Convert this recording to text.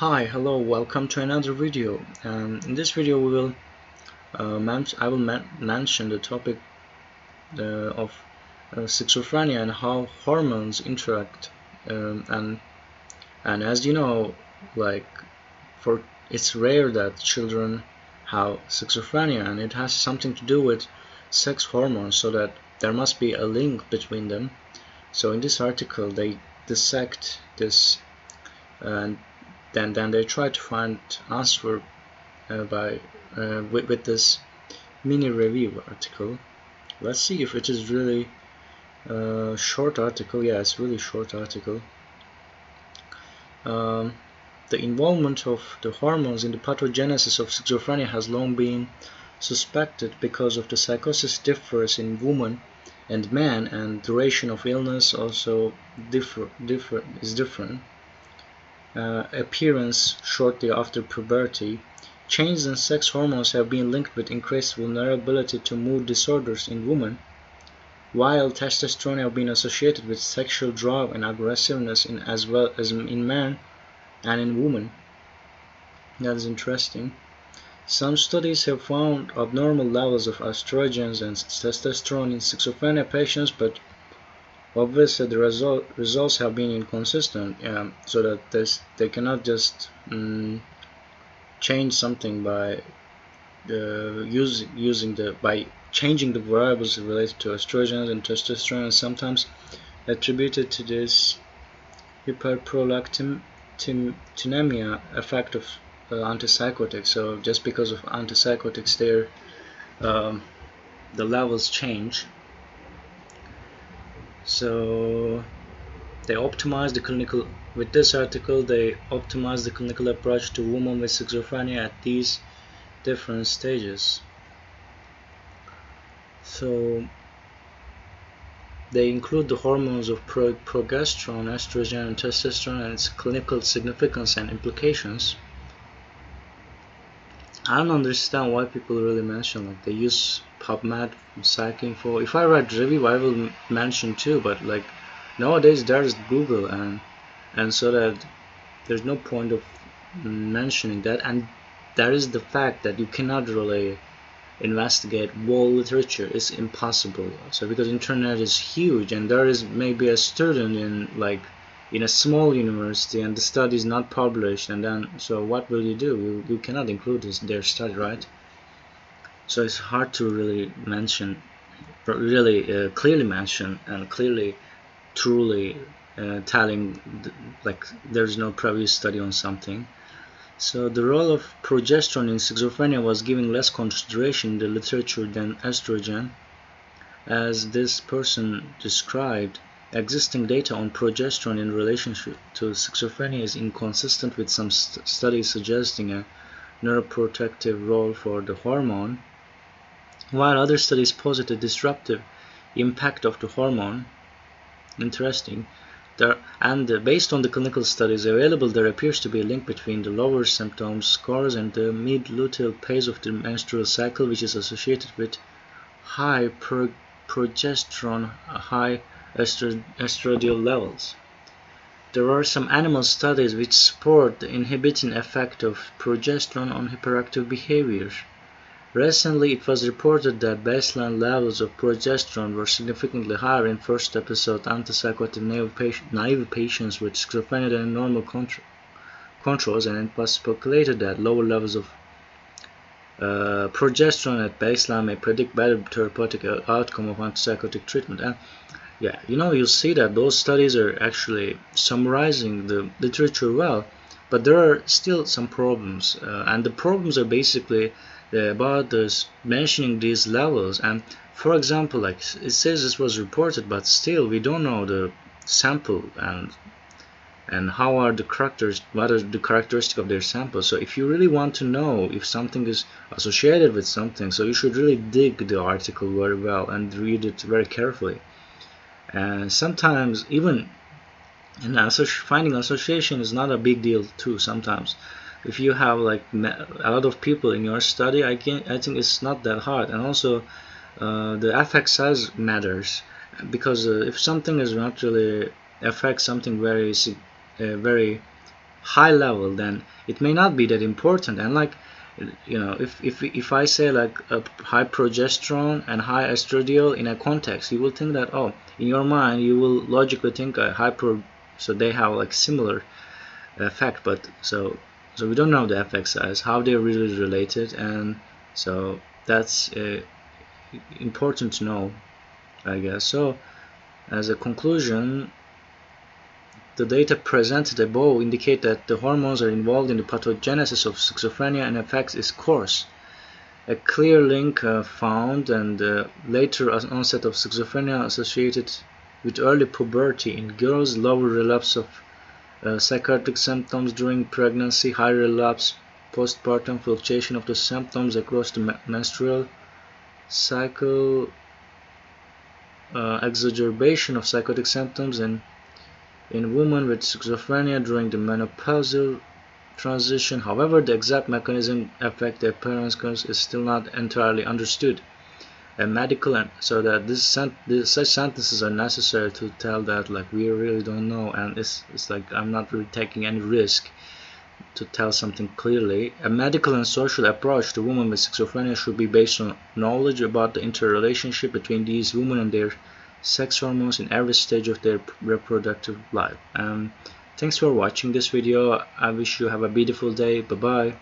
Hi, hello, welcome to another video. In this video, I will mention the topic of schizophrenia and how hormones interact. And as you know, like for it's rare that children have schizophrenia, and it has something to do with sex hormones. So that there must be a link between them. So in this article, they dissect this and then they try to find answer with this mini review article. Let's see if it is really a short article. Yeah, it's really short article. The involvement of the hormones in the pathogenesis of schizophrenia has long been suspected because of the psychosis differs in women and men, and duration of illness also is different. Appearance shortly after puberty. Changes in sex hormones have been linked with increased vulnerability to mood disorders in women, while testosterone has been associated with sexual drive and aggressiveness as well as in men and in women. That is interesting. Some studies have found abnormal levels of estrogens and testosterone in schizophrenia patients, but obviously the results have been inconsistent, so that they cannot just change something by by changing the variables related to estrogens and testosterone, and sometimes attributed to this hyperprolactinemia effect of antipsychotics. So just because of antipsychotics, the levels change. So they optimize the clinical with this article. They optimize the clinical approach to women with schizophrenia at these different stages. So they include the hormones of progesterone, estrogen, and testosterone, and its clinical significance and implications. I don't understand why people really mention, like, they use PubMed, PsycInfo. If I write review, I will mention too, but like nowadays there's Google, and so that there's no point of mentioning that. And that is the fact that you cannot really investigate whole literature. It's impossible. So because internet is huge, and there is maybe a student in a small university, and the study is not published, and then so what will you do? You cannot include their study, right? So it's hard to really mention, really clearly mention, and clearly truly telling like there's no previous study on something. So the role of progesterone in schizophrenia was given less consideration in the literature than estrogen. As this person described, existing data on progesterone in relationship to schizophrenia is inconsistent, with some studies suggesting a neuroprotective role for the hormone, while other studies posit a disruptive impact of the hormone. Interesting. Based on the clinical studies available, there appears to be a link between the lower symptom scores and the mid-luteal phase of the menstrual cycle, which is associated with high progesterone, high estradiol levels. There are some animal studies which support the inhibiting effect of progesterone on hyperactive behavior. Recently, it was reported that baseline levels of progesterone were significantly higher in first episode antipsychotic naive patients with schizophrenia than in normal controls, and it was speculated that lower levels of progesterone at baseline may predict better therapeutic outcome of antipsychotic treatment. And yeah, you see that those studies are actually summarizing the literature well, but there are still some problems, and the problems are basically about this mentioning these levels. And for example, like it says this was reported, but still we don't know the sample and how are the characters, what are the characteristics of their sample. So if you really want to know if something is associated with something, so you should really dig the article very well and read it very carefully. And sometimes even finding association is not a big deal too. Sometimes if you have like a lot of people in your study, I think it's not that hard. And also the effect size matters, because if something is not really affects something very high level, then it may not be that important. And like, you know, if I say like a high progesterone and high estradiol in a context, you will think that, oh, in your mind you will logically think a so they have like similar effect, but so we don't know the effect size, how they're really related. And so that's important to know, I guess. So as a conclusion, the data presented above indicate that the hormones are involved in the pathogenesis of schizophrenia and affects its course. A clear link found, and later onset of schizophrenia associated with early puberty in girls, lower relapse of psychotic symptoms during pregnancy, high relapse postpartum, fluctuation of the symptoms across the menstrual cycle, exacerbation of psychotic symptoms in women with schizophrenia during the menopausal transition. However, the exact mechanism affect the appearance is still not entirely understood. A medical and so that such sentences are necessary to tell that like we really don't know, and it's like I'm not really taking any risk to tell something clearly. A medical and social approach to women with schizophrenia should be based on knowledge about the interrelationship between these women and their sex hormones in every stage of their reproductive life. Thanks for watching this video. I wish you have a beautiful day. Bye bye.